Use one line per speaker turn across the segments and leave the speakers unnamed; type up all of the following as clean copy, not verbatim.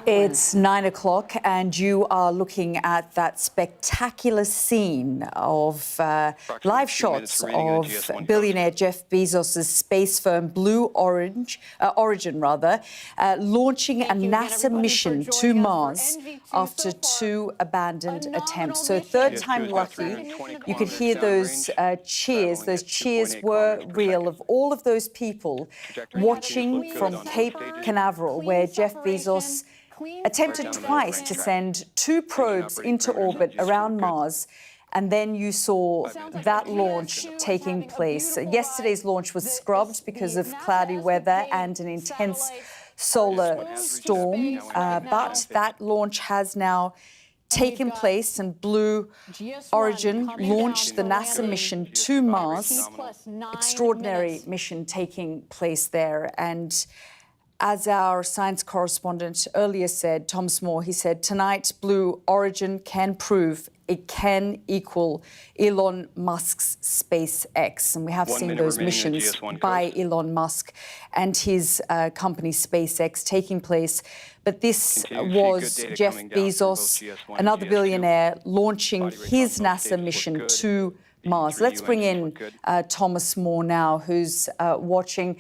It's 9 o'clock and you are looking at that spectacular scene of live shots of billionaire Jeff Bezos' space firm Blue Origin, launching a NASA mission to Mars after 2 abandoned attempts. So third time lucky. You could hear those cheers. Those cheers were real, of all of those people watching from Cape Canaveral, where Jeff Bezos attempted twice to send 2 probes into orbit around Mars, and then you saw that launch taking place. Yesterday's launch was scrubbed because of cloudy weather and an intense solar storm, but that launch has now taken place, and Blue Origin launched the NASA mission to Mars. Extraordinary mission taking place there. And as our science correspondent earlier said, Thomas Moore, he said, tonight Blue Origin can prove it can equal Elon Musk's SpaceX. And we have seen those missions by Elon Musk and his company SpaceX taking place. But this was Jeff Bezos, another billionaire, launching his NASA mission to Mars. Let's bring in Thomas Moore now, who's watching.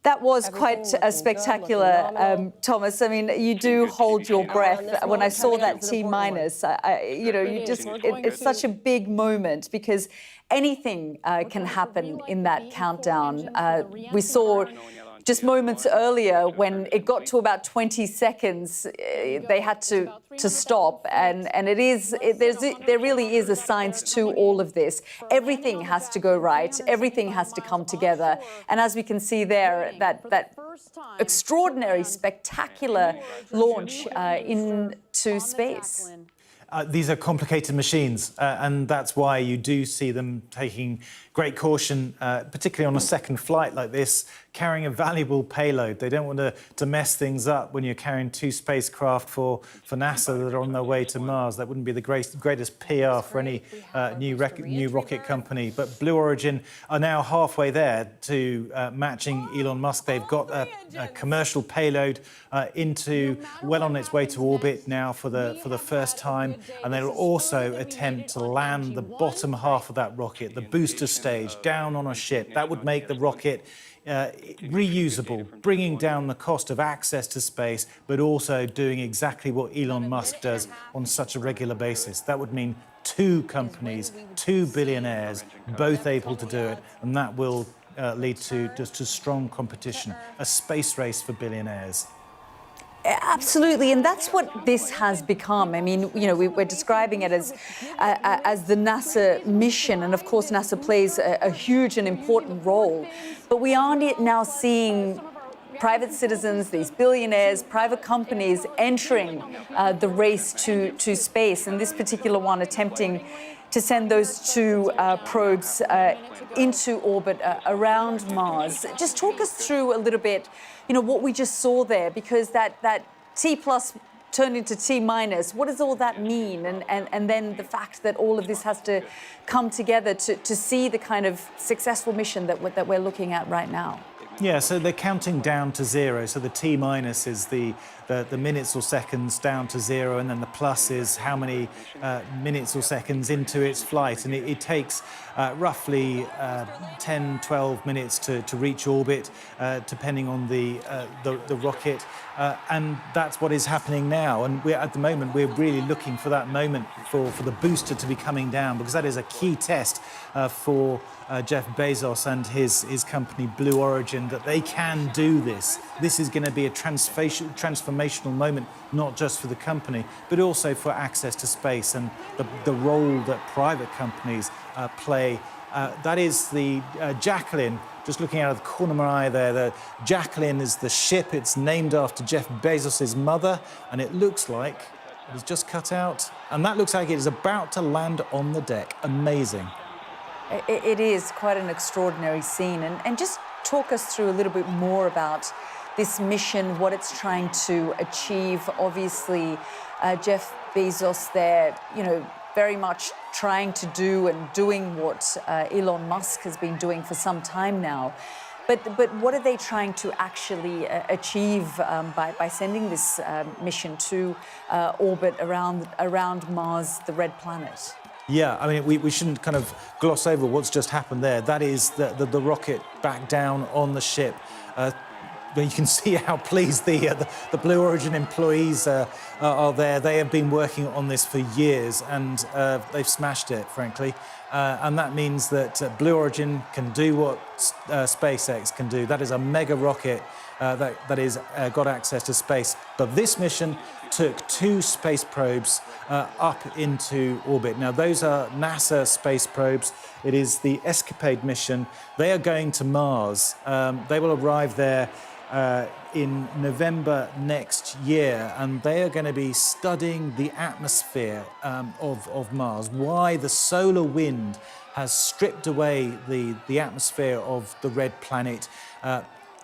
That was quite a spectacular, Thomas. I mean, you do hold your breath. When I saw that T-minus, it's such a big moment because anything can happen in that countdown. We saw just moments earlier when it got to about 20 seconds, they had to stop. And there really is a science to all of this. Everything has to go right. Everything has to come together. And as we can see there, that extraordinary, spectacular launch into space.
These are complicated machines, and that's why you do see them taking great caution, particularly on a second flight like this, carrying a valuable payload. They don't want to mess things up when you're carrying 2 spacecraft for NASA that are on their way to Mars. That wouldn't be the greatest PR for any new rocket company. But Blue Origin are now halfway there to matching Elon Musk. They've got a commercial payload well on its way to orbit now for the first time, and they'll also attempt to land the bottom half of that rocket, the booster stage, down on a ship. That would make the rocket reusable, bringing down the cost of access to space, but also doing exactly what Elon Musk does on such a regular basis. That would mean 2 companies, 2 billionaires, both able to do it, and that will lead to strong competition, a space race for billionaires.
Absolutely, and that's what this has become. I mean, we're describing it as the NASA mission, and of course NASA plays a huge and important role. But we are now seeing private citizens, these billionaires, private companies entering the race to space, and this particular one attempting to send those 2 probes into orbit around Mars. Just talk us through a little bit, what we just saw there, because that T+ turned into T-. What does all that mean? And then the fact that all of this has to come together to see the kind of successful mission that we're looking at right now.
Yeah, so they're counting down to 0. So the T- is the minutes or seconds down to 0, and then the plus is how many minutes or seconds into its flight. And it takes roughly 10, 12 minutes to reach orbit, depending on the rocket. And that's what is happening now. And at the moment, we're really looking for that moment for the booster to be coming down, because that is a key test for Jeff Bezos and his company Blue Origin, that they can do this. This is going to be a transformational moment, not just for the company, but also for access to space and the role that private companies play. That is the Jacqueline, just looking out of the corner of my eye there. The Jacqueline is the ship. It's named after Jeff Bezos' mother, and it looks like it was just cut out. And that looks like it is about to land on the deck. Amazing.
It is quite an extraordinary scene. And just talk us through a little bit more about this mission, what it's trying to achieve. Obviously, Jeff Bezos there, very much trying to do and doing what Elon Musk has been doing for some time now. But what are they trying to actually achieve by sending this mission to orbit around Mars, the red planet?
Yeah, I mean, we shouldn't kind of gloss over what's just happened there. That is the rocket back down on the ship. You can see how pleased the Blue Origin employees are there. They have been working on this for years, and they've smashed it, frankly. And that means that Blue Origin can do what SpaceX can do. That is a mega rocket that is got access to space. But this mission took 2 space probes up into orbit. Now, those are NASA space probes. It is the Escapade mission. They are going to Mars. They will arrive there in November next year, and they are going to be studying the atmosphere of Mars, why the solar wind has stripped away the atmosphere of the red planet.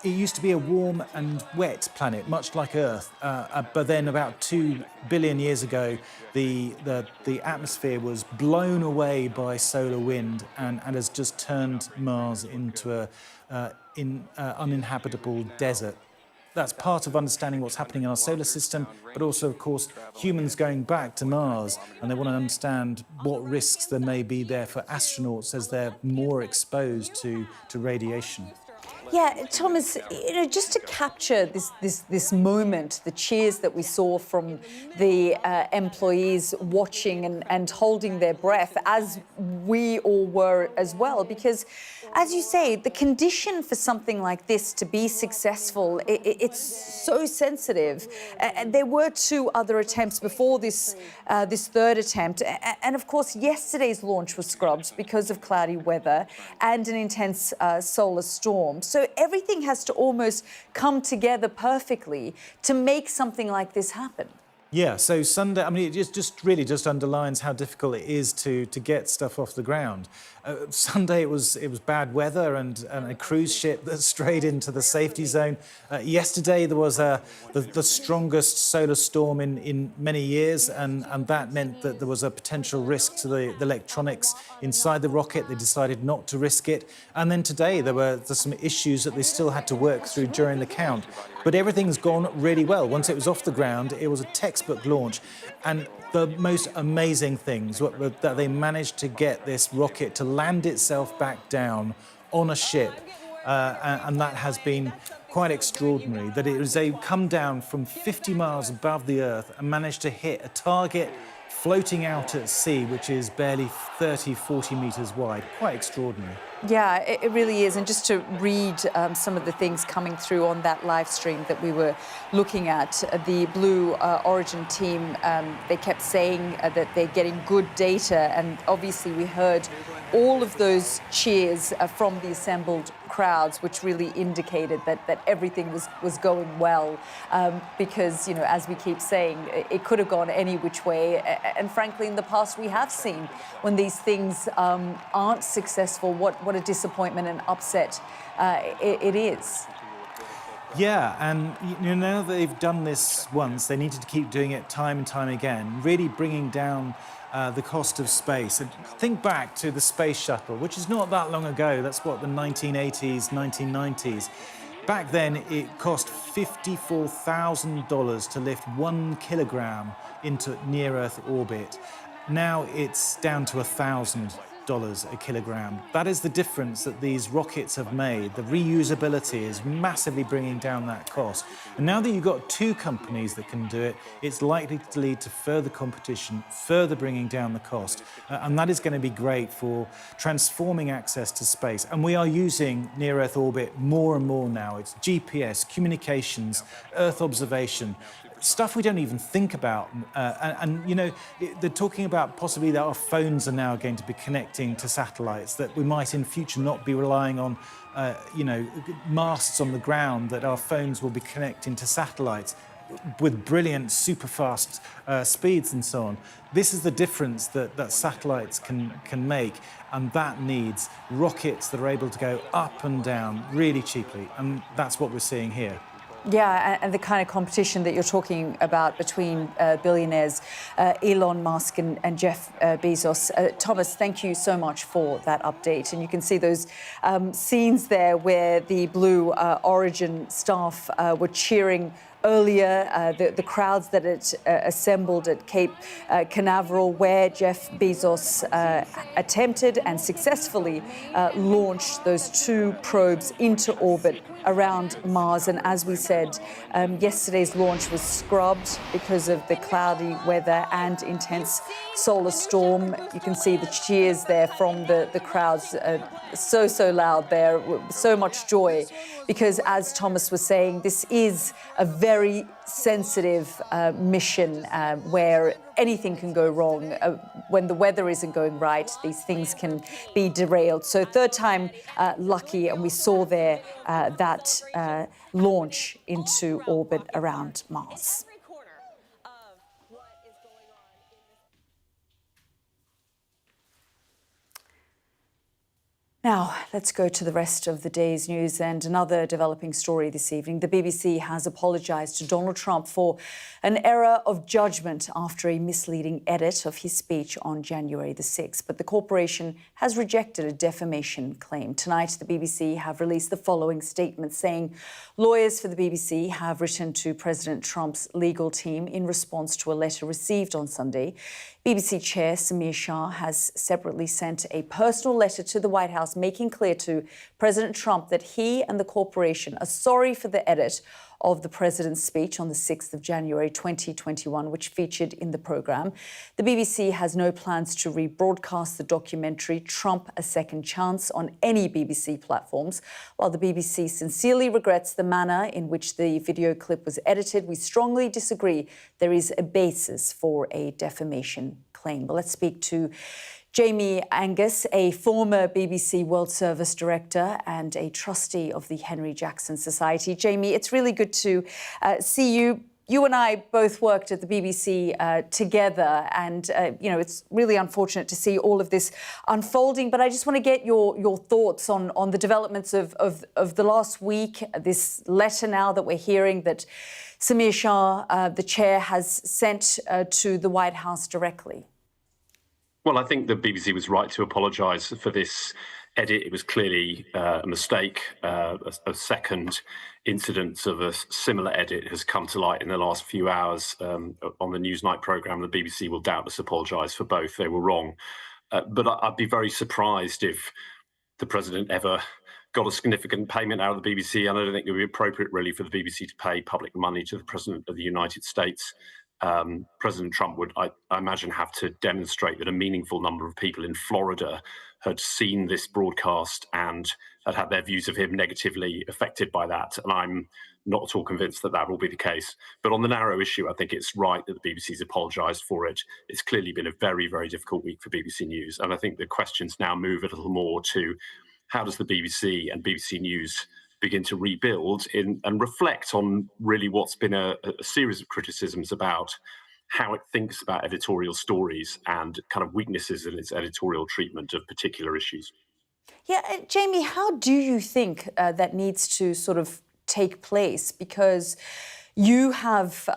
It used to be a warm and wet planet, much like Earth, but then about 2 billion years ago, the atmosphere was blown away by solar wind and has just turned Mars into an uninhabitable desert. That's part of understanding what's happening in our solar system, but also, of course, humans going back to Mars, and they want to understand what risks there may be there for astronauts as they're more exposed to radiation.
Yeah, Thomas, just to capture this moment, the cheers that we saw from the employees watching and holding their breath, as we all were as well, because, as you say, the condition for something like this to be successful, it's so sensitive. And there were 2 other attempts before this third attempt, and of course, yesterday's launch was scrubbed because of cloudy weather and an intense solar storm. So everything has to almost come together perfectly to make something like this happen.
Yeah, so Sunday, I mean, it just really underlines how difficult it is to get stuff off the ground. Sunday it was bad weather and a cruise ship that strayed into the safety zone. Yesterday there was the strongest solar storm in many years, and that meant that there was a potential risk to the electronics inside the rocket. They decided not to risk it. And then today there's some issues that they still had to work through during the count. But everything's gone really well. Once it was off the ground, it was a textbook launch. And the most amazing things were that they managed to get this rocket to land itself back down on a ship. And that has been quite extraordinary, that it was able to come down from 50 miles above the Earth and managed to hit a target floating out at sea, which is barely 30, 40 metres wide. Quite extraordinary.
Yeah, it really is. And just to read some of the things coming through on that live stream that we were looking at, the Blue Origin team, they kept saying that they're getting good data. And obviously we heard all of those cheers from the assembled crowds, which really indicated that everything was going well. Because, you know, as we keep saying, it could have gone any which way. And frankly, in the past, we have seen when these things aren't successful, what a disappointment and upset it is.
Yeah, and you know, now that they've done this once, they needed to keep doing it time and time again, really bringing down the cost of space. And think back to the space shuttle, which is not that long ago. That's what, the 1980s, 1990s. Back then, it cost $54,000 to lift 1 kilogram into near-Earth orbit. Now it's down to $1,000 a kilogram. That is the difference that these rockets have made. The reusability is massively bringing down that cost. And now that you've got 2 companies that can do it, it's likely to lead to further competition, further bringing down the cost. And that is going to be great for transforming access to space. And we are using near-Earth orbit more and more now. It's GPS, communications, Earth observation, stuff we don't even think about. And you know, they're talking about possibly that our phones are now going to be connecting to satellites, that we might in future not be relying on, you know, masts on the ground, that our phones will be connecting to satellites with brilliant, super fast speeds and so on. This is the difference that satellites can make, and that needs rockets that are able to go up and down really cheaply, and that's what we're seeing here.
Yeah, and the kind of competition that you're talking about between billionaires Elon Musk and Jeff Bezos. Thomas, thank you so much for that update. And you can see those scenes there where the Blue Origin staff were cheering earlier, the crowds that had assembled at Cape Canaveral, where Jeff Bezos attempted and successfully launched those 2 probes into orbit around Mars. And as we said, yesterday's launch was scrubbed because of the cloudy weather and intense solar storm. You can see the cheers there from the crowds, so loud there, so much joy, because as Thomas was saying, this is a very sensitive mission where anything can go wrong. When the weather isn't going right, these things can be derailed. So 3rd time lucky, and we saw there that launch into orbit around Mars. Now, let's go to the rest of the day's news and another developing story this evening. The BBC has apologised to Donald Trump for an error of judgment after a misleading edit of his speech on January the 6th. But the corporation has rejected a defamation claim. Tonight, the BBC have released the following statement saying lawyers for the BBC have written to President Trump's legal team in response to a letter received on Sunday. BBC Chair Samir Shah has separately sent a personal letter to the White House making clear to President Trump that he and the corporation are sorry for the edit of the president's speech on the 6th of January 2021, which featured in the programme. The BBC has no plans to rebroadcast the documentary Trump: A Second Chance on any BBC platforms. While the BBC sincerely regrets the manner in which the video clip was edited, we strongly disagree there is a basis for a defamation claim. But let's speak to Jamie Angus, a former BBC World Service Director and a trustee of the Henry Jackson Society. Jamie, it's really good to see you. You and I both worked at the BBC together, and it's really unfortunate to see all of this unfolding. But I just want to get your thoughts on the developments of the last week. This letter now that we're hearing that Samir Shah, the chair, has sent to the White House directly.
Well, I think the BBC was right to apologise for this edit. It was clearly a mistake. A second incident of a similar edit has come to light in the last few hours on the Newsnight programme. The BBC will doubtless apologise for both. They were wrong. But I'd be very surprised if the president ever got a significant payment out of the BBC. And I don't think it would be appropriate, really, for the BBC to pay public money to the President of the United States. President Trump would, I imagine, have to demonstrate that a meaningful number of people in Florida had seen this broadcast and had their views of him negatively affected by that. And I'm not at all convinced that that will be the case. But on the narrow issue, I think it's right that the BBC's apologised for it. It's clearly been a very, very difficult week for BBC News. And I think the questions now move a little more to how does the BBC and BBC News begin to rebuild and reflect on really what's been a series of criticisms about how it thinks about editorial stories and kind of weaknesses in its editorial treatment of particular issues.
Yeah, Jamie, how do you think that needs to sort of take place? Because you have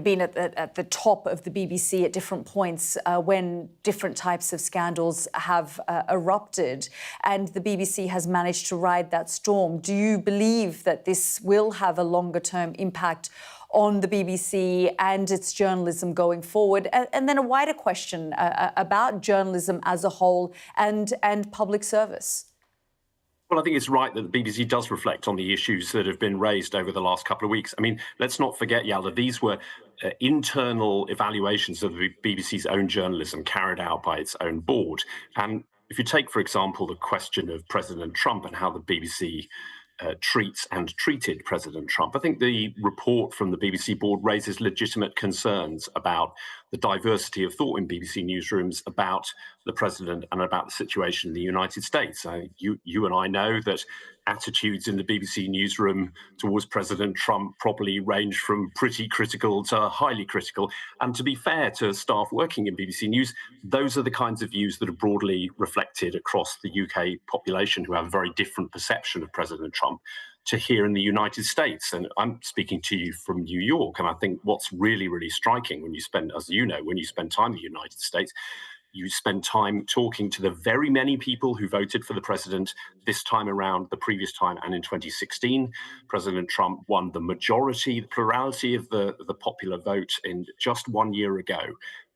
been at the top of the BBC at different points when different types of scandals have erupted, and the BBC has managed to ride that storm. Do you believe that this will have a longer-term impact on the BBC and its journalism going forward? And then a wider question about journalism as a whole and public service.
Well, I think it's right that the BBC does reflect on the issues that have been raised over the last couple of weeks. I mean, let's not forget, Yalda, these were internal evaluations of the BBC's own journalism carried out by its own board. And if you take, for example, the question of President Trump and how the BBC treats and treated President Trump, I think the report from the BBC board raises legitimate concerns about the diversity of thought in BBC newsrooms about the president and about the situation in the United States. You and I know that attitudes in the BBC newsroom towards President Trump probably range from pretty critical to highly critical. And to be fair to staff working in BBC News, those are the kinds of views that are broadly reflected across the UK population who have a very different perception of President Trump. to here in the United States. And I'm speaking to you from New York. And I think what's really, really striking when you spend, as you know, when you spend time in the United States, you spend time talking to the very many people who voted for the president this time around, the previous time, and in 2016. President Trump won the majority, the plurality of the popular vote in just 1 year ago.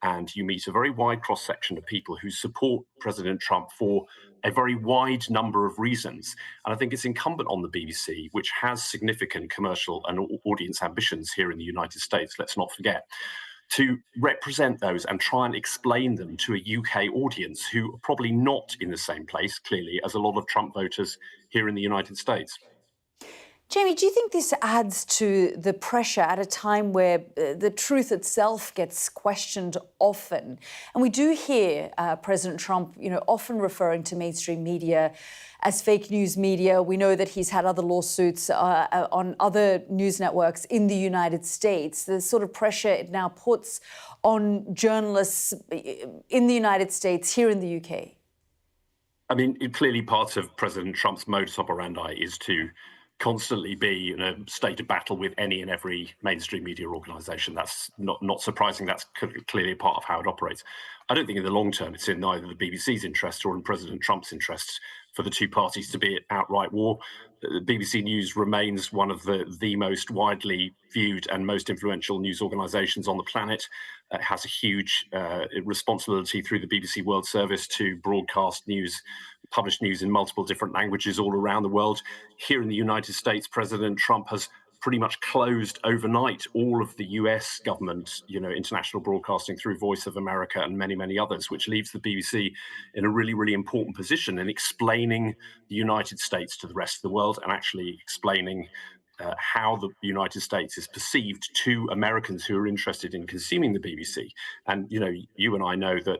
And you meet a very wide cross-section of people who support President Trump for a very wide number of reasons. And I think it's incumbent on the BBC, which has significant commercial and audience ambitions here in the United States, let's not forget, to represent those and try and explain them to a UK audience who are probably not in the same place, clearly, as a lot of Trump voters here in the United States.
Jamie, do you think this adds to the pressure at a time where the truth itself gets questioned often? And we do hear President Trump, often referring to mainstream media as fake news media. We know that he's had other lawsuits on other news networks in the United States. The sort of pressure it now puts on journalists in the United States, here in the UK.
I mean, clearly part of President Trump's modus operandi is to constantly be in a state of battle with any and every mainstream media organisation. That's not surprising. That's clearly a part of how it operates. I don't think in the long term it's in neither the BBC's interest or in President Trump's interests for the two parties to be at outright war. BBC News remains one of the most widely viewed and most influential news organisations on the planet. It has a huge responsibility through the BBC World Service to broadcast news, publish news in multiple different languages all around the world. Here in the United States, President Trump has pretty much closed overnight all of the US government, international broadcasting through Voice of America and many, many others, which leaves the BBC in a really, really important position in explaining the United States to the rest of the world and actually explaining how the United States is perceived to Americans who are interested in consuming the BBC. And, you and I know that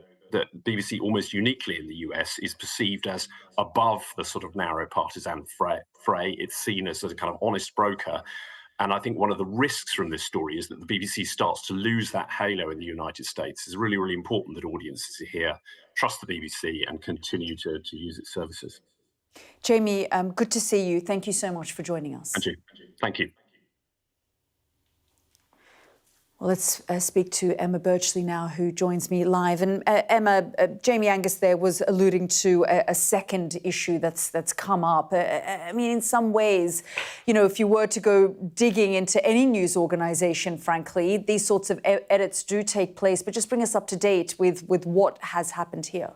BBC, almost uniquely in the US, is perceived as above the sort of narrow partisan fray. It's seen as a kind of honest broker. And I think one of the risks from this story is that the BBC starts to lose that halo in the United States. It's really, really important that audiences here trust the BBC and continue to use its services.
Jamie, good to see you. Thank you so much for joining us.
Andrew, thank you.
Well, let's speak to Emma Birchley now, who joins me live. And Emma, Jamie Angus there was alluding to a second issue that's come up. I mean, in some ways, if you were to go digging into any news organisation, frankly, these sorts of edits do take place. But just bring us up to date with what has happened here.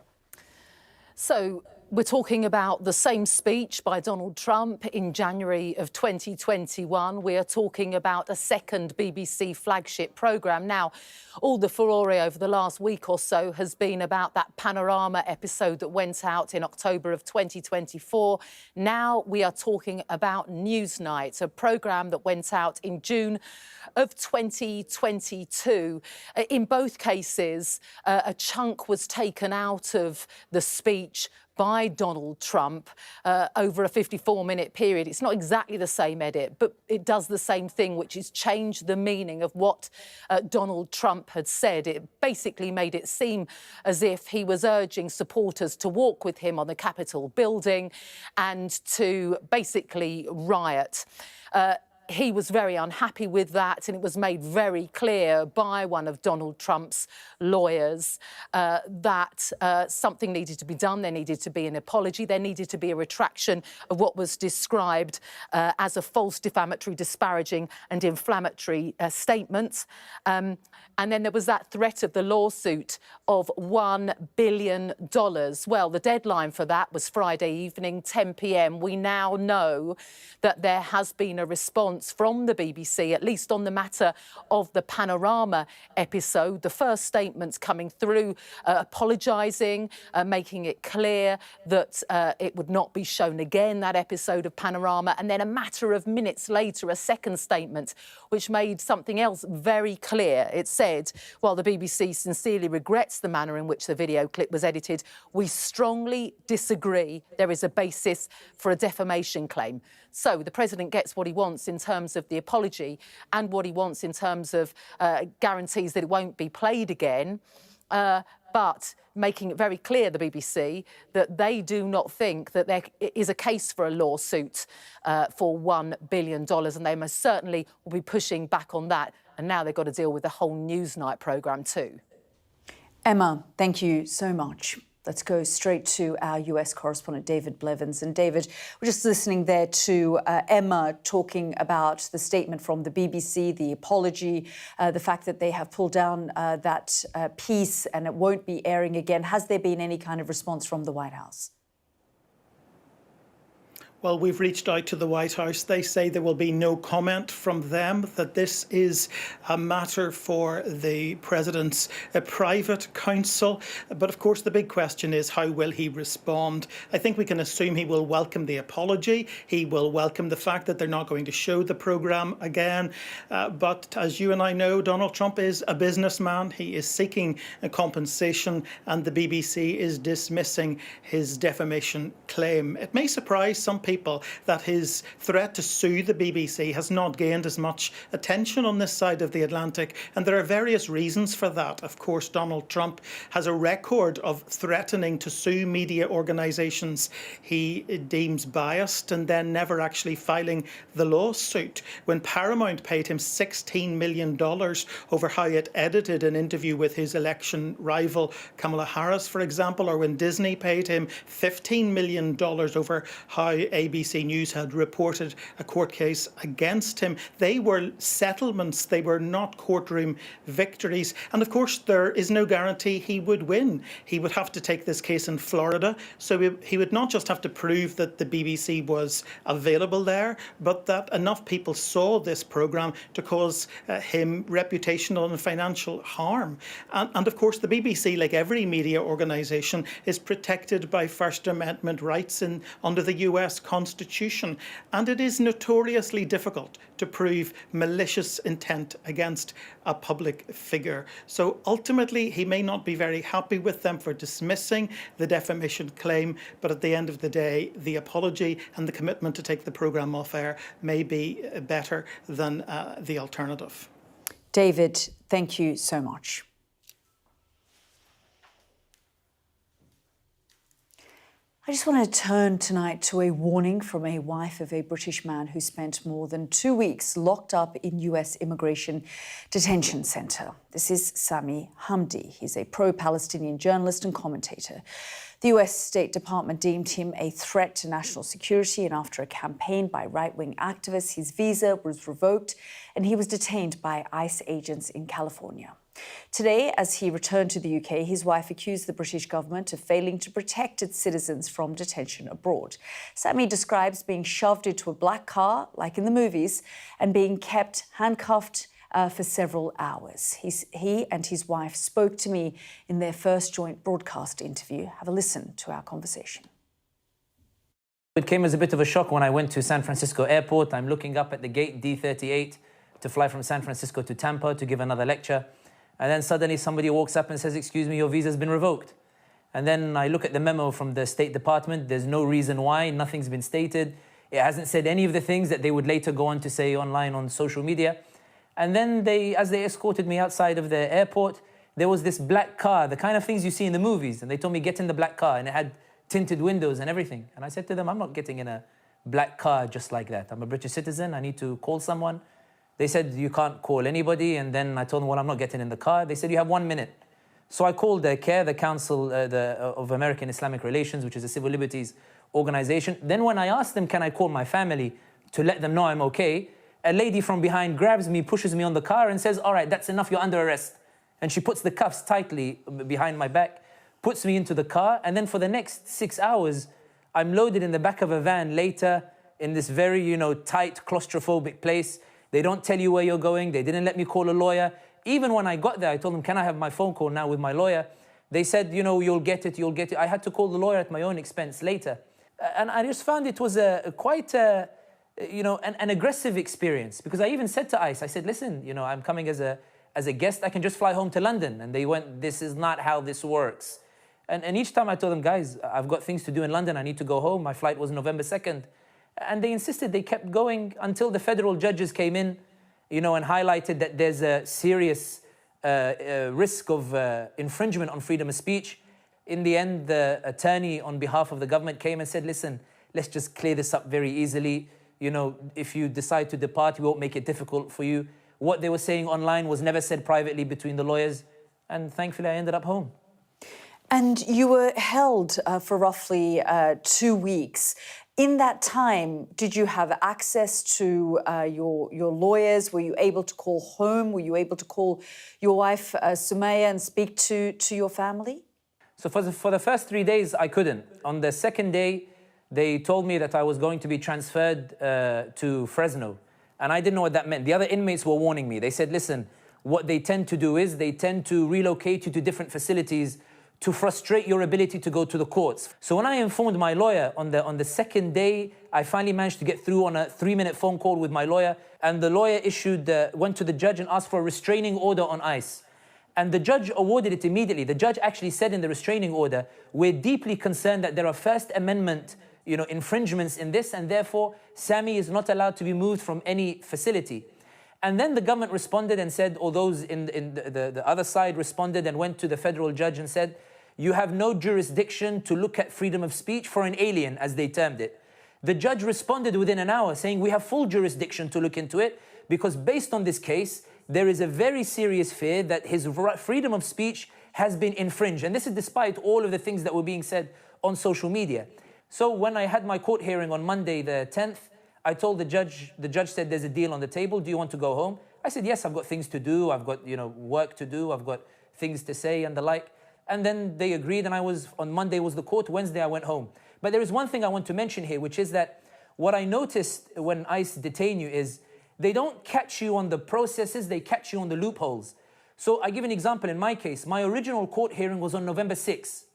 So we're talking about the same speech by Donald Trump in January of 2021. We are talking about a second BBC flagship programme. Now, all the furore over the last week or so has been about that Panorama episode that went out in October of 2024. Now we are talking about Newsnight, a programme that went out in June of 2022. In both cases, a chunk was taken out of the speech by Donald Trump over a 54-minute period. It's not exactly the same edit, but it does the same thing, which is change the meaning of what Donald Trump had said. It basically made it seem as if he was urging supporters to walk with him on the Capitol building and to basically riot. He was very unhappy with that, and it was made very clear by one of Donald Trump's lawyers that something needed to be done. There needed to be an apology. There needed to be a retraction of what was described as a false, defamatory, disparaging and inflammatory statement. And then there was that threat of the lawsuit of $1 billion. Well, the deadline for that was Friday evening, 10 p.m. We now know that there has been a response from the BBC, at least on the matter of the Panorama episode. The first statements coming through, apologising, making it clear that it would not be shown again, that episode of Panorama. And then a matter of minutes later, a second statement, which made something else very clear. It said, while the BBC sincerely regrets the manner in which the video clip was edited, we strongly disagree there is a basis for a defamation claim. So the president gets what he wants in terms of the apology and what he wants in terms of guarantees that it won't be played again. but making it very clear, the BBC, that they do not think that there is a case for a lawsuit for $1 billion, and they most certainly will be pushing back on that. And now they've got to deal with the whole Newsnight programme too.
Emma, thank you so much. Let's go straight to our US correspondent, David Blevins. And David, we're just listening there to Emma talking about the statement from the BBC, the apology, the fact that they have pulled down that piece and it won't be airing again. Has there been any kind of response from the White House?
Well, we've reached out to the White House. They say there will be no comment from them, that this is a matter for the president's private counsel. But of course, the big question is, how will he respond? I think we can assume he will welcome the apology. He will welcome the fact that they're not going to show the programme again. But as you and I know, Donald Trump is a businessman. He is seeking a compensation, and the BBC is dismissing his defamation claim. It may surprise some people that his threat to sue the BBC has not gained as much attention on this side of the Atlantic, and there are various reasons for that. Of course, Donald Trump has a record of threatening to sue media organisations he deems biased and then never actually filing the lawsuit. When Paramount paid him $16 million over how it edited an interview with his election rival Kamala Harris, for example, or when Disney paid him $15 million over how ABC News had reported a court case against him. They were settlements, they were not courtroom victories. And of course, there is no guarantee he would win. He would have to take this case in Florida. So he would not just have to prove that the BBC was available there, but that enough people saw this programme to cause him reputational and financial harm. And of course, the BBC, like every media organisation, is protected by First Amendment rights under the US Constitution, and it is notoriously difficult to prove malicious intent against a public figure. So ultimately, he may not be very happy with them for dismissing the defamation claim, but at the end of the day, the apology and the commitment to take the programme off air may be better than the alternative.
David, thank you so much. I just want to turn tonight to a warning from a wife of a British man who spent more than 2 weeks locked up in US immigration detention centre. This is Sami Hamdi. He's a pro-Palestinian journalist and commentator. The US State Department deemed him a threat to national security, and after a campaign by right-wing activists, his visa was revoked and he was detained by ICE agents in California. Today, as he returned to the UK, his wife accused the British government of failing to protect its citizens from detention abroad. Sami describes being shoved into a black car, like in the movies, and being kept handcuffed for several hours. He and his wife spoke to me in their first joint broadcast interview. Have a listen to our conversation.
It came as a bit of a shock when I went to San Francisco airport. I'm looking up at the gate D38 to fly from San Francisco to Tampa to give another lecture. And then suddenly somebody walks up and says, "Excuse me, your visa's been revoked." And then I look at the memo from the State Department. There's no reason why. Nothing's been stated. It hasn't said any of the things that they would later go on to say online on social media. And then as they escorted me outside of the airport, there was this black car, the kind of things you see in the movies. And they told me, "Get in the black car." And it had tinted windows and everything. And I said to them, "I'm not getting in a black car just like that. I'm a British citizen. I need to call someone." They said, "You can't call anybody." And then I told them, "Well, I'm not getting in the car." They said, "You have 1 minute." So I called the CARE, the Council of American Islamic Relations, which is a civil liberties organization. Then when I asked them, can I call my family to let them know I'm okay, a lady from behind grabs me, pushes me on the car and says, "All right, that's enough, you're under arrest." And she puts the cuffs tightly behind my back, puts me into the car. And then for the next 6 hours, I'm loaded in the back of a van later in this very, tight, claustrophobic place. They don't tell you where you're going. They didn't let me call a lawyer. Even when I got there, I told them, "Can I have my phone call now with my lawyer?" They said, "You'll get it, you'll get it." I had to call the lawyer at my own expense later. And I just found it was quite an aggressive experience, because I even said to ICE, I said, "Listen, I'm coming as a guest. I can just fly home to London." And they went, "This is not how this works." And each time I told them, "Guys, I've got things to do in London. I need to go home. My flight was November 2nd. And they insisted. They kept going until the federal judges came in, and highlighted that there's a serious risk of infringement on freedom of speech. In the end, the attorney on behalf of the government came and said, listen, let's just clear this up very easily. You know, if you decide to depart, we won't make it difficult for you. What they were saying online was never said privately between the lawyers. And thankfully, I ended up home.
And you were held for roughly 2 weeks. In that time, did you have access to your lawyers? Were you able to call home? Were you able to call your wife, Sumaya, and speak to your family?
So for the first 3 days, I couldn't. On the second day, they told me that I was going to be transferred to Fresno. And I didn't know what that meant. The other inmates were warning me. They said, listen, what they tend to do is they tend to relocate you to different facilities to frustrate your ability to go to the courts. So when I informed my lawyer on the second day, I finally managed to get through on a 3-minute phone call with my lawyer. And the lawyer went to the judge and asked for a restraining order on ICE. And the judge awarded it immediately. The judge actually said in the restraining order, we're deeply concerned that there are First Amendment infringements in this, and therefore Sami is not allowed to be moved from any facility. And then the government responded and said, or those in the other side responded and went to the federal judge and said, you have no jurisdiction to look at freedom of speech for an alien, as they termed it. The judge responded within an hour saying, we have full jurisdiction to look into it because based on this case, there is a very serious fear that his freedom of speech has been infringed. And this is despite all of the things that were being said on social media. So when I had my court hearing on Monday the 10th, I told the judge said, there's a deal on the table. Do you want to go home? I said, yes, I've got things to do. I've got, work to do. I've got things to say and the like. And then they agreed and on Monday was the court. Wednesday, I went home. But there is one thing I want to mention here, which is that what I noticed when ICE detain you is they don't catch you on the processes, they catch you on the loopholes. So I give an example in my case. My original court hearing was on November 6th.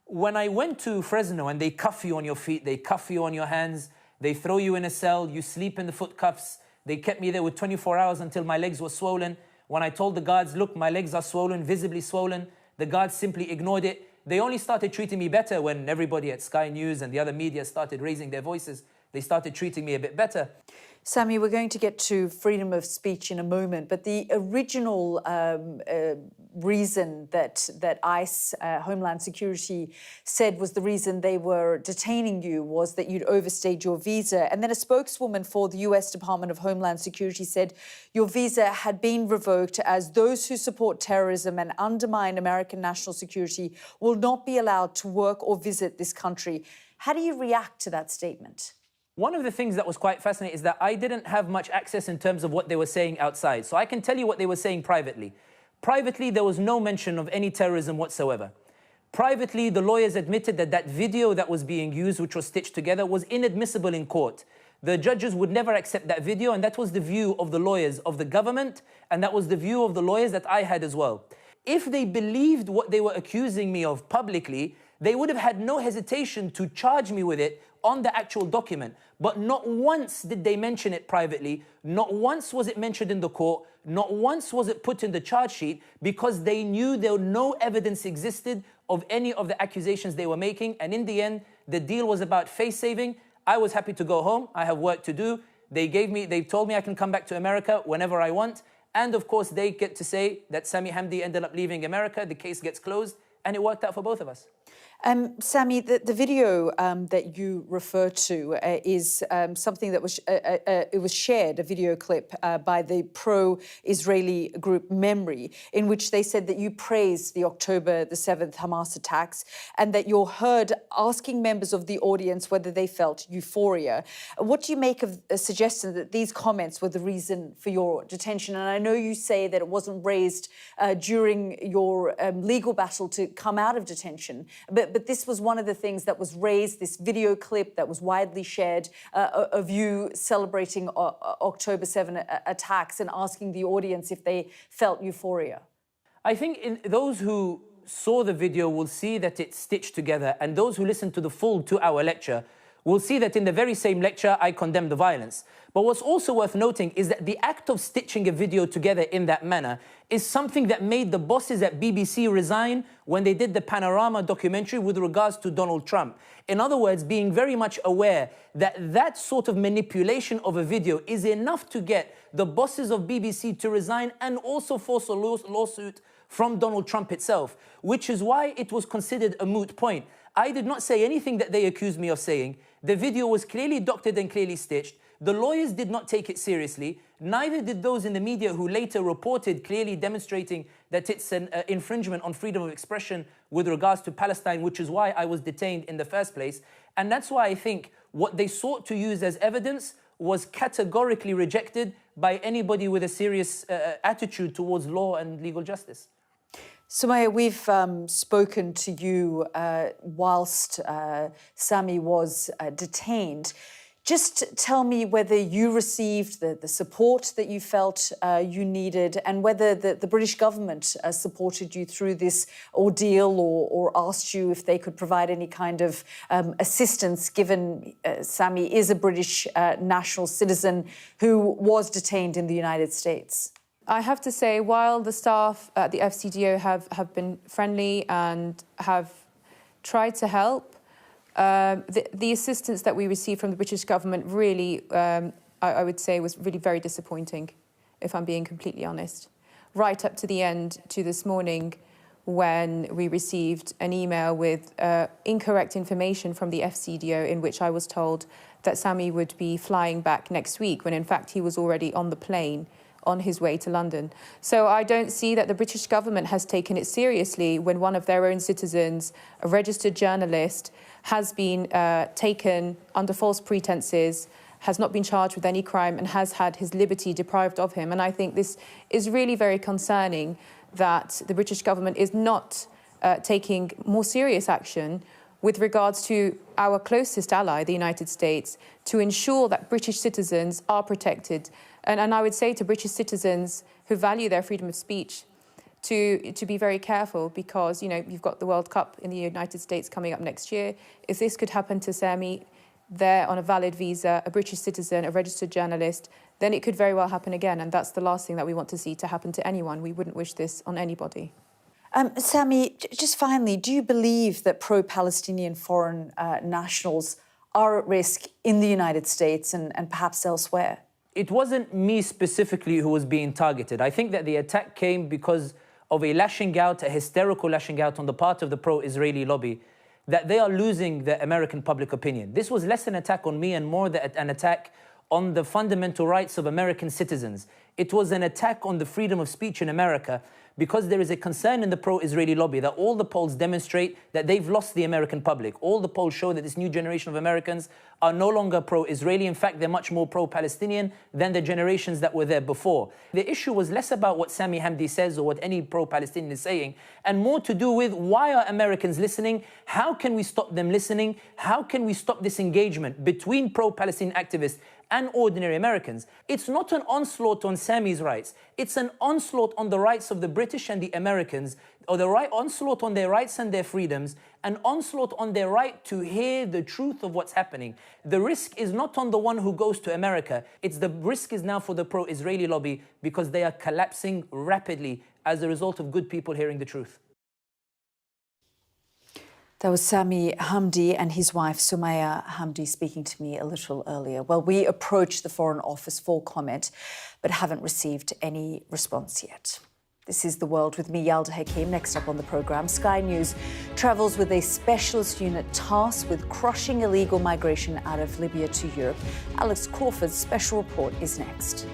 When I went to Fresno and they cuff you on your feet, they cuff you on your hands, they throw you in a cell, you sleep in the foot cuffs. They kept me there with 24 hours until my legs were swollen. When I told the guards, look, my legs are swollen, visibly swollen, the guards simply ignored it. They only started treating me better when everybody at Sky News and the other media started raising their voices. They started treating me a bit better.
Sami, we're going to get to freedom of speech in a moment, but the original reason that ICE, Homeland Security, said was the reason they were detaining you was that you'd overstayed your visa. And then a spokeswoman for the US Department of Homeland Security said your visa had been revoked as those who support terrorism and undermine American national security will not be allowed to work or visit this country. How do you react to that statement?
One of the things that was quite fascinating is that I didn't have much access in terms of what they were saying outside. So I can tell you what they were saying privately. Privately, there was no mention of any terrorism whatsoever. Privately, the lawyers admitted that that video that was being used, which was stitched together, was inadmissible in court. The judges would never accept that video, and that was the view of the lawyers of the government, and that was the view of the lawyers that I had as well. If they believed what they were accusing me of publicly, they would have had no hesitation to charge me with it on the actual document. But not once did they mention it privately. Not once was it mentioned in the court. Not once was it put in the charge sheet because they knew no evidence existed of any of the accusations they were making. And in the end, the deal was about face saving. I was happy to go home. I have work to do. They told me I can come back to America whenever I want. And of course, they get to say that Sami Hamdi ended up leaving America. The case gets closed. And it worked out for both of us.
Sami, the video that you refer to is something that was it was shared, a video clip by the pro-Israeli group Memory, in which they said that you praised the October the 7th Hamas attacks and that you're heard asking members of the audience whether they felt euphoria. What do you make of a suggestion that these comments were the reason for your detention? And I know you say that it wasn't raised during your legal battle to come out of detention, but this was one of the things that was raised, this video clip that was widely shared of you celebrating October 7 attacks and asking the audience if they felt euphoria.
I think those who saw the video will see that it's stitched together, and those who listened to the full 2-hour lecture we'll see that in the very same lecture, I condemn the violence. But what's also worth noting is that the act of stitching a video together in that manner is something that made the bosses at BBC resign when they did the Panorama documentary with regards to Donald Trump. In other words, being very much aware that that sort of manipulation of a video is enough to get the bosses of BBC to resign and also force a lawsuit from Donald Trump itself, which is why it was considered a moot point. I did not say anything that they accused me of saying. The video was clearly doctored and clearly stitched. The lawyers did not take it seriously. Neither did those in the media who later reported, clearly demonstrating that it's an infringement on freedom of expression with regards to Palestine, which is why I was detained in the first place. And that's why I think what they sought to use as evidence was categorically rejected by anybody with a serious attitude towards law and legal justice.
Sumaya, we've spoken to you whilst Sami was detained. Just tell me whether you received the support that you felt you needed and whether the British government supported you through this ordeal or asked you if they could provide any kind of assistance, given Sami is a British national citizen who was detained in the United States.
I have to say, while the staff at the FCDO have been friendly and have tried to help, the assistance that we received from the British government really, I would say, was really very disappointing, if I'm being completely honest. Right up to the end, to this morning, when we received an email with incorrect information from the FCDO in which I was told that Sami would be flying back next week, when in fact he was already on the plane on his way to London. So I don't see that the British government has taken it seriously when one of their own citizens, a registered journalist, has been taken under false pretenses, has not been charged with any crime and has had his liberty deprived of him. And I think this is really very concerning that the British government is not taking more serious action with regards to our closest ally, the United States, to ensure that British citizens are protected. And I would say to British citizens who value their freedom of speech to be very careful, because, you know, you've got the World Cup in the United States coming up next year. If this could happen to Sami, there on a valid visa, a British citizen, a registered journalist, then it could very well happen again. And that's the last thing that we want to see to happen to anyone. We wouldn't wish this on anybody.
Sami, just finally, do you believe that pro-Palestinian foreign nationals are at risk in the United States and perhaps elsewhere?
It wasn't me specifically who was being targeted. I think that the attack came because of a lashing out, a hysterical lashing out on the part of the pro-Israeli lobby, that they are losing the American public opinion. This was less an attack on me and more an attack on the fundamental rights of American citizens. It was an attack on the freedom of speech in America, because there is a concern in the pro-Israeli lobby that all the polls demonstrate that they've lost the American public. All the polls show that this new generation of Americans are no longer pro-Israeli. In fact, they're much more pro-Palestinian than the generations that were there before. The issue was less about what Sami Hamdi says or what any pro-Palestinian is saying, and more to do with why are Americans listening? How can we stop them listening? How can we stop this engagement between pro-Palestinian activists and ordinary Americans? It's not an onslaught on Sami's rights. It's an onslaught on the rights of the British and the Americans, or the onslaught on their rights and their freedoms, an onslaught on their right to hear the truth of what's happening. The risk is not on the one who goes to America. The risk is now for the pro-Israeli lobby, because they are collapsing rapidly as a result of good people hearing the truth.
That was Sami Hamdi and his wife, Sumaya Hamdi, speaking to me a little earlier. Well, we approached the Foreign Office for comment, but haven't received any response yet. This is The World with me, Yalda Hakim. Next up on the programme, Sky News travels with a specialist unit tasked with crushing illegal migration out of Libya to Europe. Alex Crawford's special report is next.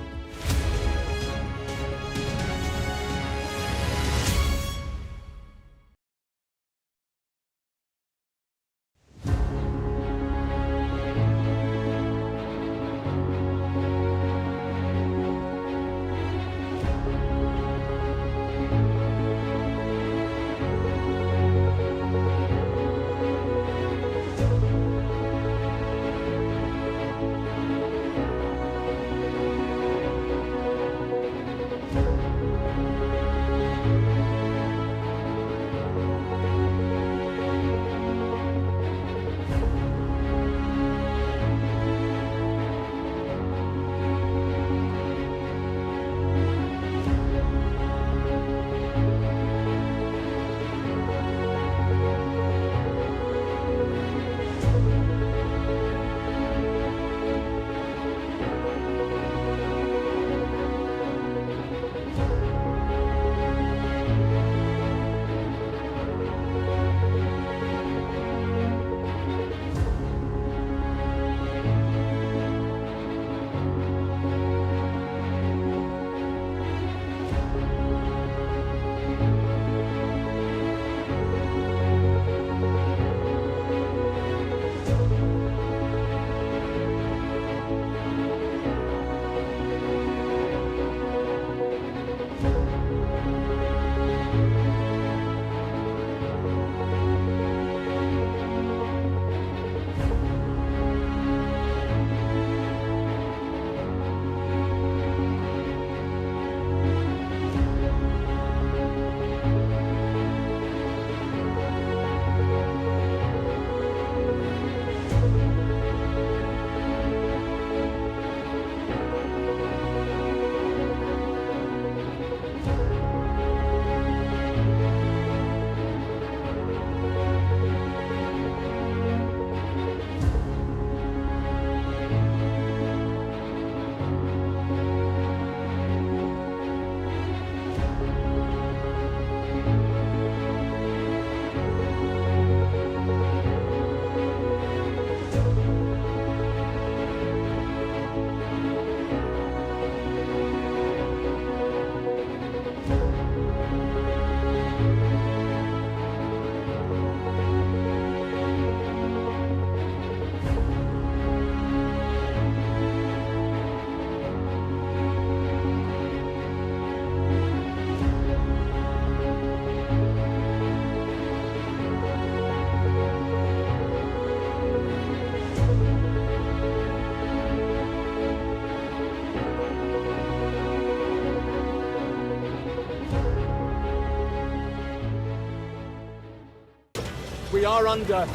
We are under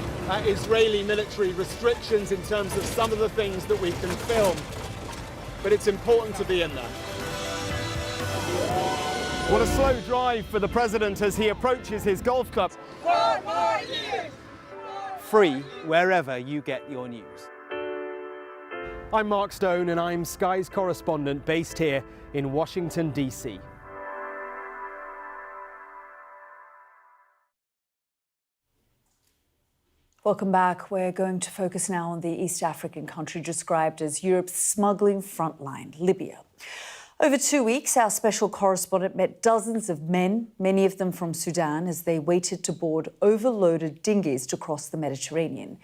Israeli military restrictions in terms of some of the things that we can film, but it's important to be in there. What a slow drive for the president as he approaches his golf club. 4 more years! Free wherever you get your news. I'm Mark Stone and I'm Sky's correspondent based here in Washington, D.C.
Welcome back. We're going to focus now on the East African country described as Europe's smuggling frontline, Libya. Over 2 weeks, our special correspondent met dozens of men, many of them from Sudan, as they waited to board overloaded dinghies to cross the Mediterranean.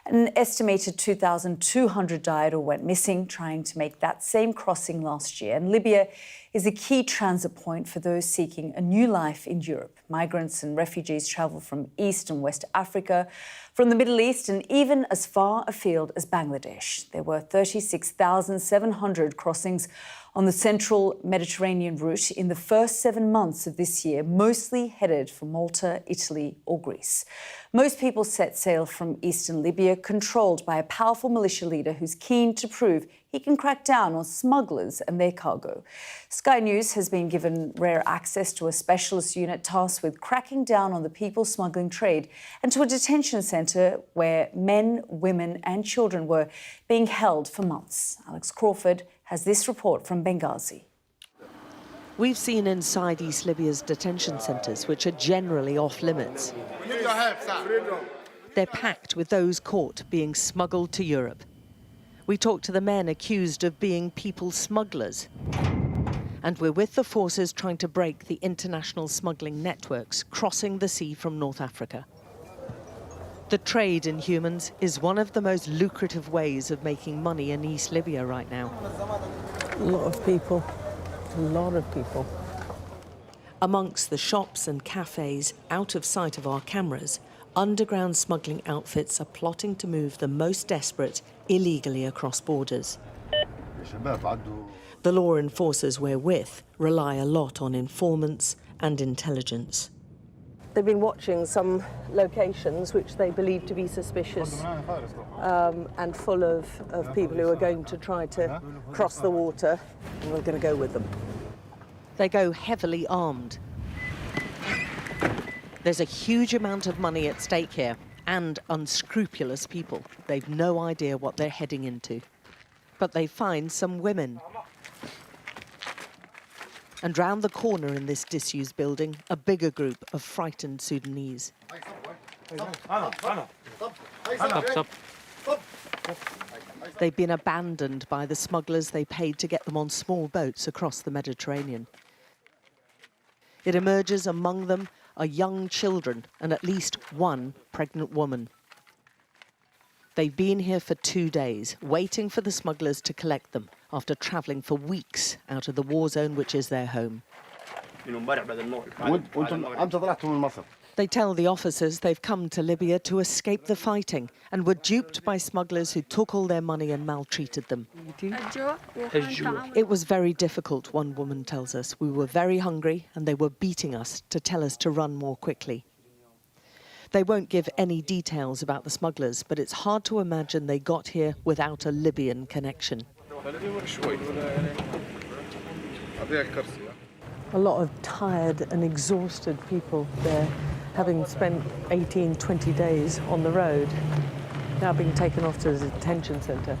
An estimated 2,200 died or went missing trying to make that same crossing last year. And Libya is a key transit point for those seeking a new life in Europe. Migrants and refugees travel from East and West Africa, from the Middle East, and even as far afield as Bangladesh. There were 36,700 crossings on the central Mediterranean route in the first 7 months of this year, mostly headed for Malta, Italy or Greece. Most people set sail from eastern Libya, controlled by a powerful militia leader who's keen to prove he can crack down on smugglers and their cargo. Sky News has been given rare access to a specialist unit tasked with cracking down on the people smuggling trade and to a detention centre where men, women and children were being held for months. Alex Crawford has this report from Benghazi.
We've seen inside East Libya's detention centres, which are generally off limits. They're packed with those caught being smuggled to Europe. We talked to the men accused of being people smugglers. And we're with the forces trying to break the international smuggling networks crossing the sea from North Africa. The trade in humans is one of the most lucrative ways of making money in East Libya right now.
A lot of people. A lot of people.
Amongst the shops and cafes, out of sight of our cameras, underground smuggling outfits are plotting to move the most desperate illegally across borders. The law enforcers we're with rely a lot on informants and intelligence.
They've been watching some locations which they believe to be suspicious and full of people who are going to try to cross the water, and we're going to go with them.
They go heavily armed. There's a huge amount of money at stake here and unscrupulous people. They've no idea what they're heading into. But they find some women. And round the corner in this disused building, a bigger group of frightened Sudanese. They've been abandoned by the smugglers they paid to get them on small boats across the Mediterranean. It emerges among them are young children and at least one pregnant woman. They've been here for 2 days, waiting for the smugglers to collect them after travelling for weeks out of the war zone which is their home. They tell the officers they've come to Libya to escape the fighting and were duped by smugglers who took all their money and maltreated them. It was very difficult, one woman tells us. We were very hungry and they were beating us to tell us to run more quickly. They won't give any details about the smugglers, but it's hard to imagine they got here without a Libyan connection.
A lot of tired and exhausted people there, having spent 18, 20 days on the road, now being taken off to the detention centre.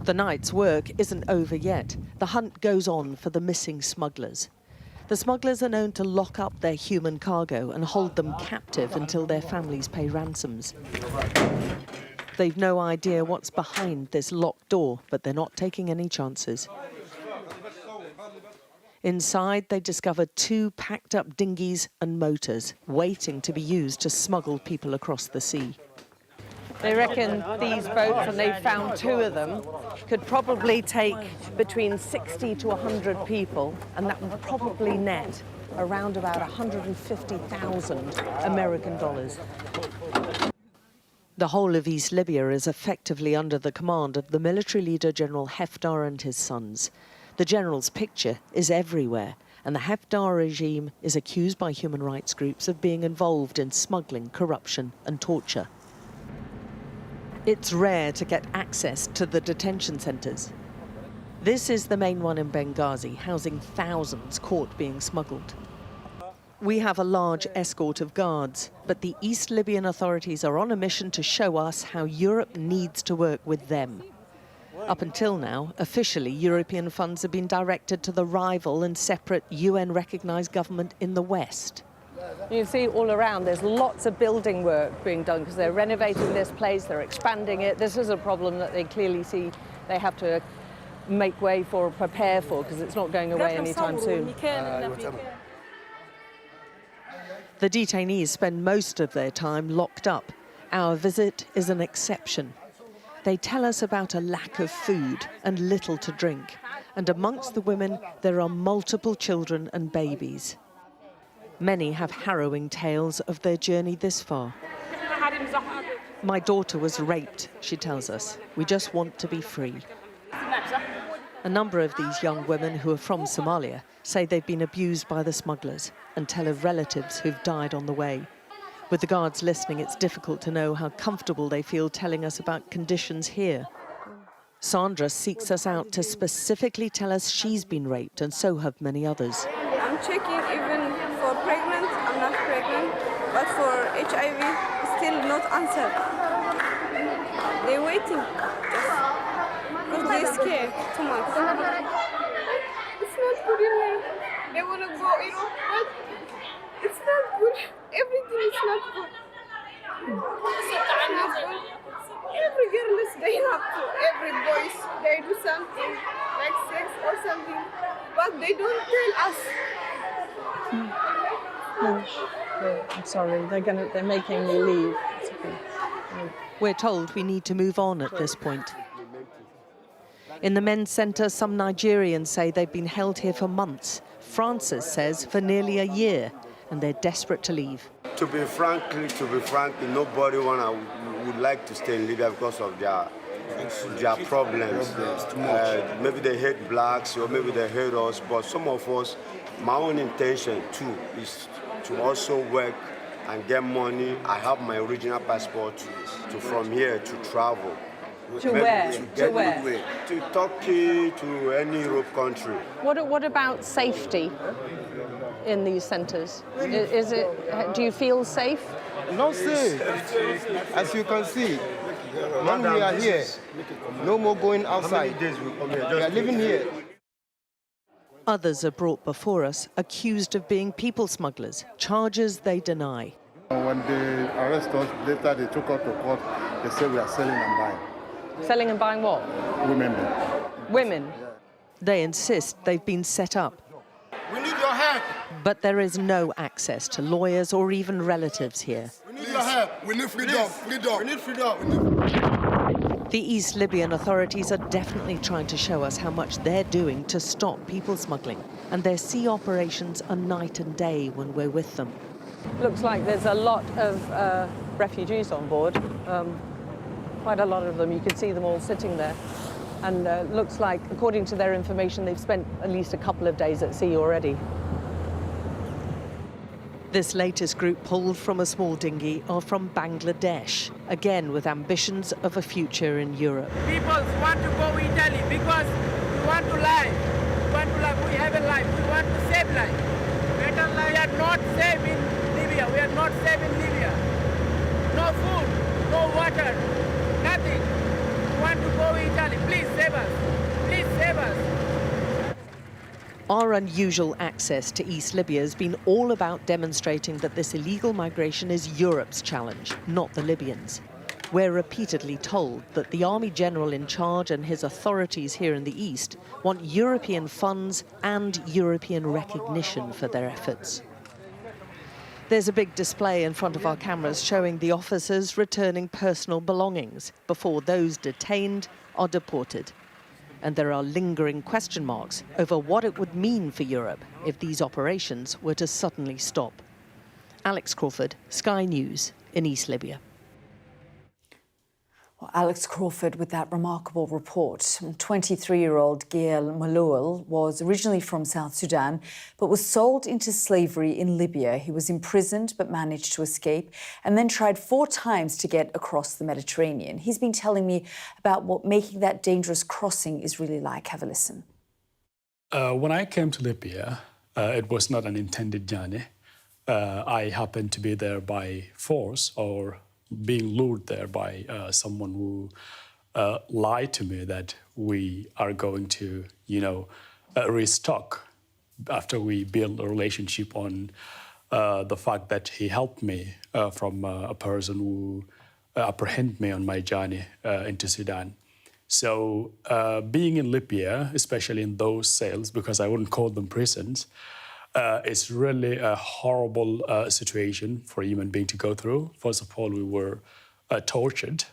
The night's work isn't over yet. The hunt goes on for the missing smugglers. The smugglers are known to lock up their human cargo and hold them captive until their families pay ransoms. They've no idea what's behind this locked door, but they're not taking any chances. Inside, they discovered 2 packed-up dinghies and motors, waiting to be used to smuggle people across the sea.
They reckon these boats, and they found 2 of them, could probably take between 60 to 100 people, and that would probably net around about 150,000 American dollars.
The whole of East Libya is effectively under the command of the military leader, General Haftar, and his sons. The general's picture is everywhere, and the Haftar regime is accused by human rights groups of being involved in smuggling, corruption and torture. It's rare to get access to the detention centres. This is the main one in Benghazi, housing thousands caught being smuggled. We have a large escort of guards, but the East Libyan authorities are on a mission to show us how Europe needs to work with them. Up until now, officially, European funds have been directed to the rival and separate UN-recognised government in the West.
You see all around, there's lots of building work being done because they're renovating this place, they're expanding it. This is a problem that they clearly see they have to make way for, prepare for, because it's not going away anytime soon.
The detainees spend most of their time locked up. Our visit is an exception. They tell us about a lack of food and little to drink. And amongst the women, there are multiple children and babies. Many have harrowing tales of their journey this far. My daughter was raped, she tells us. We just want to be free. A number of these young women who are from Somalia say they've been abused by the smugglers and tell of relatives who've died on the way. With the guards listening, it's difficult to know how comfortable they feel telling us about conditions here. Sandra seeks us out to specifically tell us she's been raped, and so have many others.
I'm checking even for pregnant, I'm not pregnant, but for HIV, still not answered. They're waiting. Because they're scared too much. It's not good in here. They want to go, but it's not good. Everything is not good. It's not good. Every girl is staying up to every boys. They do something like sex or something, but they don't tell us.
I'm sorry, they're making me leave. It's okay.
We're told we need to move on at this point. In the men's centre, some Nigerians say they've been held here for months. Francis says for nearly a year, and they're desperate to leave.
To be frank, nobody would like to stay in Libya because of their problems. Maybe they hate blacks or maybe they hate us, but some of us, my own intention too is to also work and get money. I have my original passport to from here to travel.
To where? To where?
To Turkey, to any Europe country.
What about safety in these centres? Do you feel safe?
Not safe. As you can see, when we are here, no more going outside. We are living here.
Others are brought before us, accused of being people smugglers, charges they deny.
When they arrest us, later they took us to court, they say we are selling and buying.
Selling and buying what?
Women.
Women?
They insist they've been set up.
We need your help.
But there is no access to lawyers or even relatives here.
We need your help. We need freedom. Freedom. We need freedom.
The East Libyan authorities are definitely trying to show us how much they're doing to stop people smuggling. And their sea operations are night and day when we're with them.
Looks like there's a lot of refugees on board. Quite a lot of them. You can see them all sitting there. And looks like, according to their information, they've spent at least a couple of days at sea already.
This latest group pulled from a small dinghy are from Bangladesh, again with ambitions of a future in Europe.
People want to go to Italy because we want to live. We want to live. We have a life. We want to save life. Better life. We are not safe in Libya. We are not safe in Libya. No food, no water, nothing. We want to go to Italy. Please save us. Please save us.
Our unusual access to East Libya has been all about demonstrating that this illegal migration is Europe's challenge, not the Libyans. We're repeatedly told that the army general in charge and his authorities here in the East want European funds and European recognition for their efforts. There's a big display in front of our cameras showing the officers returning personal belongings before those detained are deported. And there are lingering question marks over what it would mean for Europe if these operations were to suddenly stop. Alex Crawford, Sky News in East Libya.
Well, Alex Crawford with that remarkable report. 23-year-old Gail Malouel was originally from South Sudan, but was sold into slavery in Libya. He was imprisoned but managed to escape and then tried 4 times to get across the Mediterranean. He's been telling me about what making that dangerous crossing is really like. Have a listen.
When I came to Libya, it was not an intended journey. I happened to be there by force or being lured there by someone who lied to me that we are going to, restock after we build a relationship on the fact that he helped me from a person who apprehended me on my journey into Sudan. So being in Libya, especially in those cells, because I wouldn't call them prisons, it's really a horrible situation for a human being to go through. First of all, we were tortured,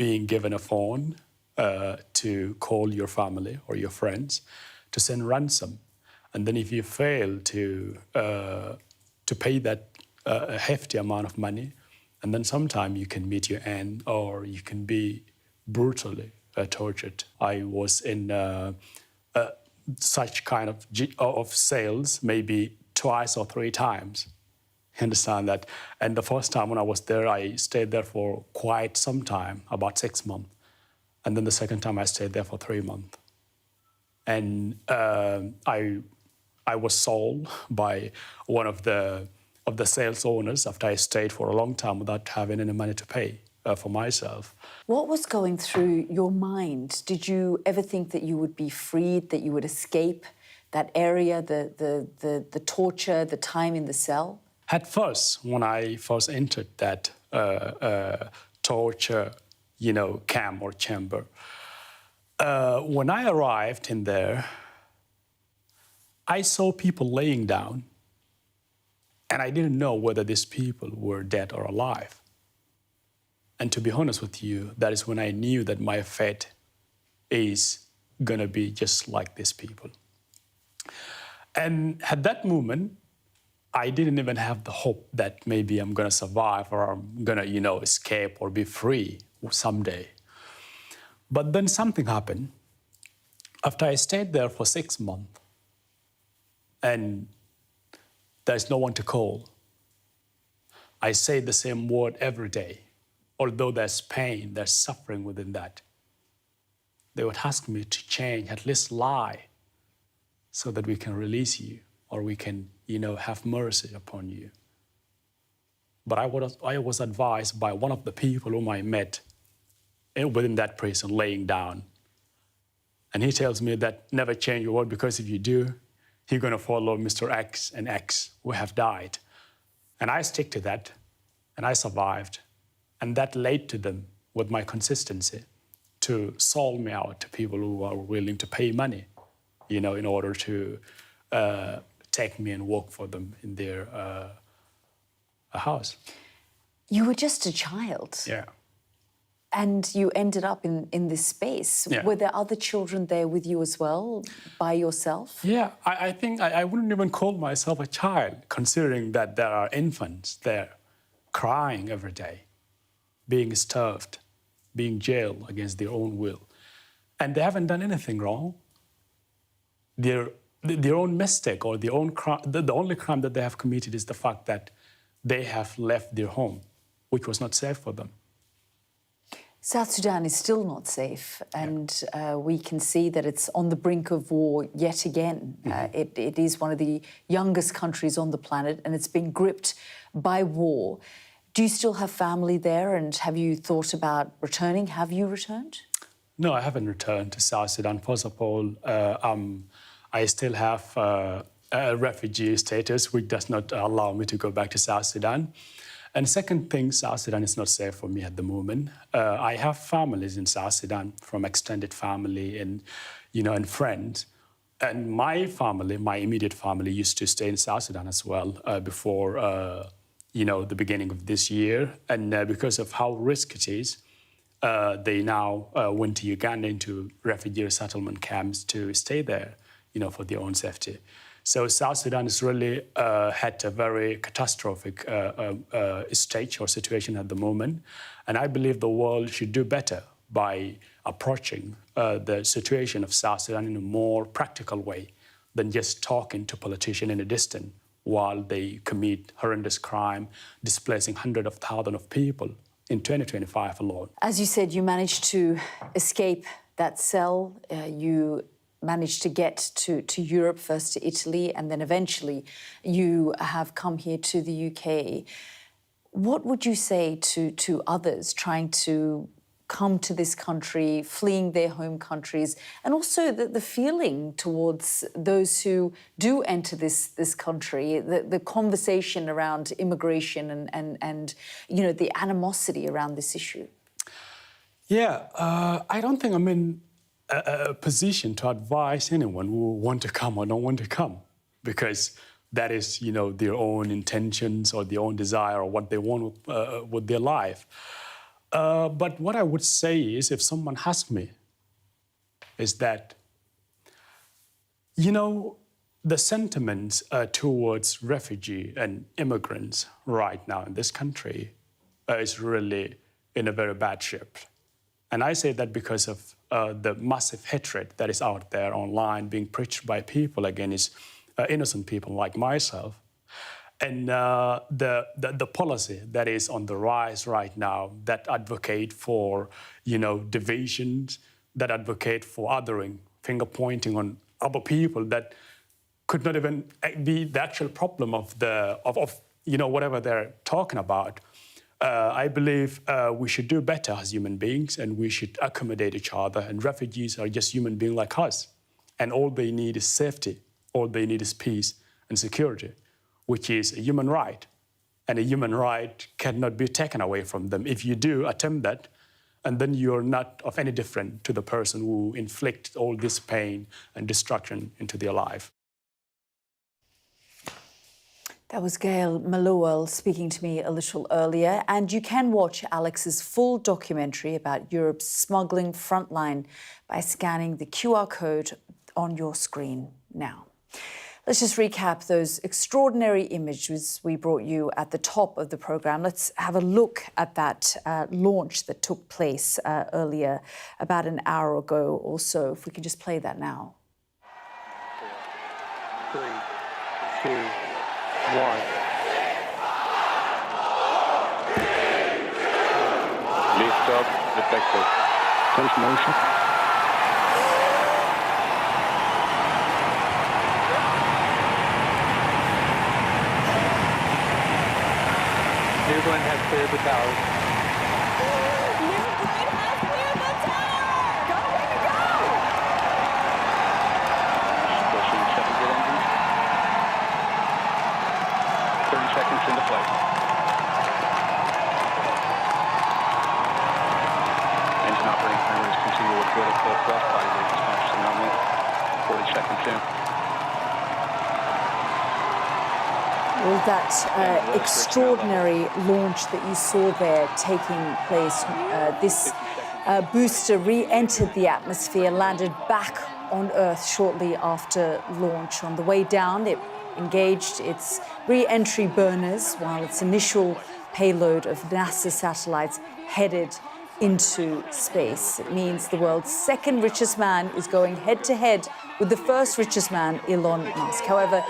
being given a phone to call your family or your friends to send ransom. And then if you fail to pay that hefty amount of money, and then sometime you can meet your end or you can be brutally tortured. I was in such kind of sales maybe 2 or 3 times. You understand that? And the first time when I was there, I stayed there for quite some time, about 6 months. And then the second time I stayed there for 3 months. And I was sold by one of the sales owners after I stayed for a long time without having any money to pay for myself.
What was going through your mind? Did you ever think that you would be freed, that you would escape that area, the torture, the time in the cell?
At first, when I first entered that torture, camp or chamber, when I arrived in there, I saw people laying down, and I didn't know whether these people were dead or alive. And to be honest with you, that is when I knew that my fate is going to be just like these people. And at that moment, I didn't even have the hope that maybe I'm going to survive or I'm going to, escape or be free someday. But then something happened. After I stayed there for 6 months, and there's no one to call, I say the same word every day. Although there's pain, there's suffering within that. They would ask me to change, at least lie, so that we can release you or we can, have mercy upon you. But I was advised by one of the people whom I met within that prison laying down. And he tells me that never change your word, because if you do, you're going to follow Mr. X and X who have died. And I stick to that, and I survived. And that led to them, with my consistency, to sold me out to people who are willing to pay money, in order to take me and work for them in their house.
You were just a child.
Yeah.
And you ended up in this space.
Yeah.
Were there other children there with you as well, by yourself?
Yeah, I think I wouldn't even call myself a child, considering that there are infants there crying every day, being starved, being jailed against their own will. And they haven't done anything wrong. Their own mistake or their own crime, the only crime that they have committed is the fact that they have left their home, which was not safe for them.
South Sudan is still not safe, and we can see that it's on the brink of war yet again. It is one of the youngest countries on the planet, and it's been gripped by war. Do you still have family there, and have you thought about returning? Have you returned?
No, I haven't returned to South Sudan. First of all, I still have a refugee status, which does not allow me to go back to South Sudan. And second thing, South Sudan is not safe for me at the moment. I have families in South Sudan, from extended family and, and friends. And my family, my immediate family, used to stay in South Sudan as well before, the beginning of this year. And because of how risky it is, they now went to Uganda into refugee resettlement camps to stay there, for their own safety. So South Sudan is really had a very catastrophic stage or situation at the moment. And I believe the world should do better by approaching the situation of South Sudan in a more practical way than just talking to politicians in a distance while they commit horrendous crime, displacing hundreds of thousands of people in 2025 alone.
As you said, you managed to escape that cell. You managed to get to Europe, first to Italy, and then eventually you have come here to the UK. What would you say to others trying to come to this country, fleeing their home countries, and also the feeling towards those who do enter this country, the conversation around immigration and you know, the animosity around this issue?
Yeah, I don't think I'm in a position to advise anyone who want to come or don't want to come, because that is, you know, their own intentions or their own desire or what they want with their life. But what I would say is, if someone asks me, is that, you know, the sentiments towards refugee and immigrants right now in this country is really in a very bad shape. And I say that because of the massive hatred that is out there online being preached by people against innocent people like myself. And the policy that is on the rise right now that advocate for, you know, divisions, that advocate for othering, finger pointing on other people that could not even be the actual problem of you know, whatever they're talking about. I believe we should do better as human beings, and we should accommodate each other. And refugees are just human beings like us. And all they need is safety. All they need is peace and security, which is a human right. And a human right cannot be taken away from them. If you do attempt that, and then you're not of any different to the person who inflicted all this pain and destruction into their life.
That was Gail Maluel speaking to me a little earlier. And you can watch Alex's full documentary about Europe's smuggling frontline by scanning the QR code on your screen now. Let's just recap those extraordinary images we brought you at the top of the programme. Let's have a look at that launch that took place earlier, about an hour ago or so. If we can just play that now.
3, 2, 1. Lift up, detected. Close motion. You're going to have cleared the tower. Into flight. Engine operating parameters continue with critical thrust by the dispatch to normal. 40 seconds in.
Well, that extraordinary launch that you saw there taking place, this booster re-entered the atmosphere, landed back on Earth shortly after launch. On the way down, it engaged its re-entry burners while its initial payload of NASA satellites headed into space. It means the world's second richest man is going head-to-head with the first richest man, Elon Musk. However,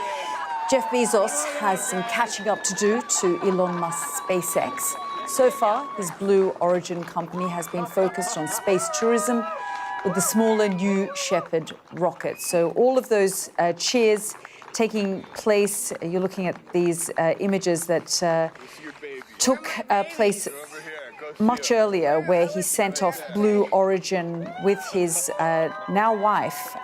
Jeff Bezos has some catching up to do to Elon Musk's SpaceX. So far, his Blue Origin company has been focused on space tourism with the smaller New Shepard rocket. So all of those cheers taking place, you're looking at these images that took place much earlier, where he sent off Blue Origin with his now wife,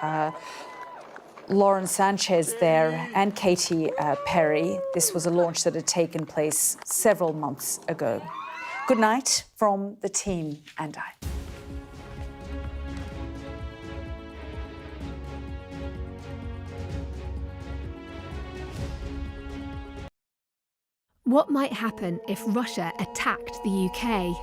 Lauren Sanchez there, and Katy Perry. This was a launch that had taken place several months ago. Good night from the team and I.
What might happen if Russia attacked the UK?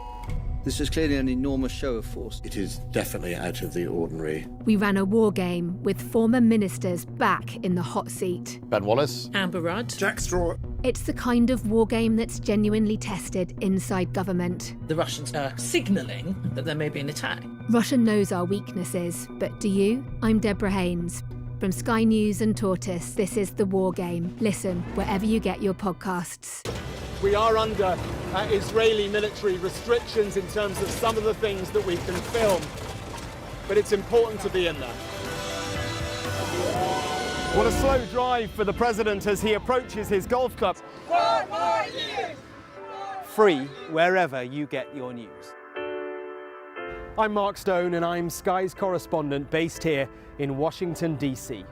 This is clearly an enormous show of force.
It is definitely out of the ordinary.
We ran a war game with former ministers back in the hot seat.
Ben Wallace.
Amber Rudd.
Jack Straw.
It's the kind of war game that's genuinely tested inside government.
The Russians are signalling that there may be an attack.
Russia knows our weaknesses, but do you? I'm Deborah Haynes. From Sky News and Tortoise, this is The War Game. Listen wherever you get your podcasts.
We are under Israeli military restrictions in terms of some of the things that we can film, but it's important to be in there. What a slow drive for the president as he approaches his golf club.
4 more years!
Free wherever you get your news. I'm Mark Stone and I'm Sky's correspondent based here in Washington, D.C.